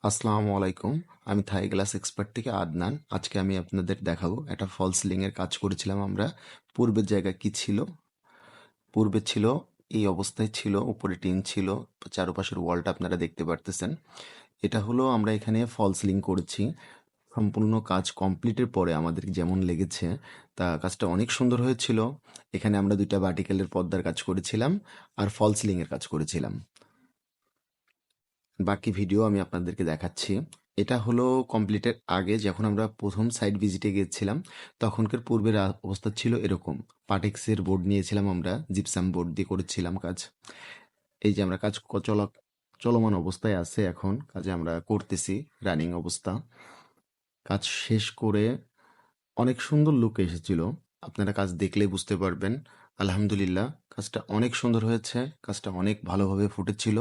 আসসালামু আলাইকুম। আমি থাই গ্লাস এক্সপার্ট থেকে আদনান। আজকে আমি আপনাদের দেখাবো একটা ফল সিলিং এর কাজ করেছিলাম আমরা। পূর্বের জায়গা কি ছিল? পূর্বে ছিল এই অবস্থায় ছিল, উপরে টিন ছিল, চারপাশের ওয়ালটা আপনারা দেখতে পারতেছেন। এটা হলো আমরা এখানে ফল সিলিং করেছি। সম্পূর্ণ কাজ কমপ্লিটের পরে আমাদের যেমন লেগেছে তা কাজটা অনেক সুন্দর হয়েছিল। এখানে আমরা ২টা ভার্টিক্যালের পর্দার কাজ করেছিলাম আর ফল সিলিং এর কাজ করেছিলাম। বাকি ভিডিও আমি আপনাদেরকে দেখাচ্ছি। এটা হলো কমপ্লিটের আগে যখন আমরা প্রথম সাইট ভিজিটে গিয়েছিলাম, তখনকার পূর্বের অবস্থা ছিল এরকম। পাটেক্সের বোর্ড নিয়েছিলাম আমরা, জিপসাম বোর্ড দিয়ে করেছিলাম কাজ। এই যে আমরা কাজ চলমান অবস্থায় আছে এখন, কাজে আমরা করতেছি, রানিং অবস্থা। কাজ শেষ করে অনেক সুন্দর লুক এসেছিল। আপনারা কাজ দেখলেই বুঝতে পারবেন। আলহামদুলিল্লাহ, কাজটা অনেক সুন্দর হয়েছে। কাজটা অনেক ভালোভাবে ফুটেছিল।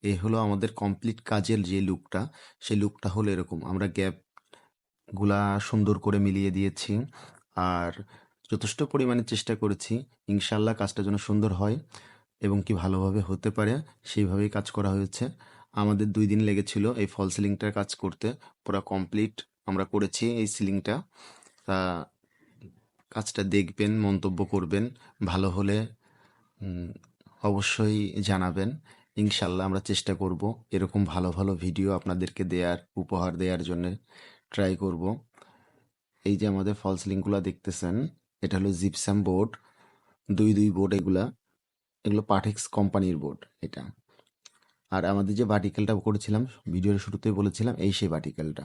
এই হলো আমাদের কমপ্লিট কাজের যে লুকটা, সেই লুকটা হলো এরকম। আমরা গ্যাপগুলা সুন্দর করে মিলিয়ে দিয়েছি। আর যথেষ্ট পরিমাণে চেষ্টা করেছি ইনশাআল্লাহ কাজটা যেন সুন্দর হয় এবং কি ভালোভাবে হতে পারে, সেইভাবেই কাজ করা হয়েছে। আমাদের ২ দিন লেগেছিল এই ফল সিলিংটার কাজ করতে। পুরা কমপ্লিট আমরা করেছি এই সিলিংটা। তা কাজটা দেখবেন, মন্তব্য করবেন। ভালো হলে উম, অবশ্যই জানাবেন। ইনশাল্লাহ আমরা চেষ্টা করব এরকম ভালো ভালো ভিডিও আপনাদেরকে দেওয়ার, উপহার দেওয়ার জন্য ট্রাই করব। এই যে আমাদের ফলস লিঙ্কগুলো দেখতেছেন, এটা হলো জিপসাম বোর্ড, দুই দুই বোর্ড এগুলা। এগুলো পাটেক্স কোম্পানির বোর্ড এটা। আর আমাদের যে ভার্টিক্যালটা করেছিলাম, ভিডিওর শুরুতেই বলেছিলাম, এই সেই ভার্টিক্যালটা।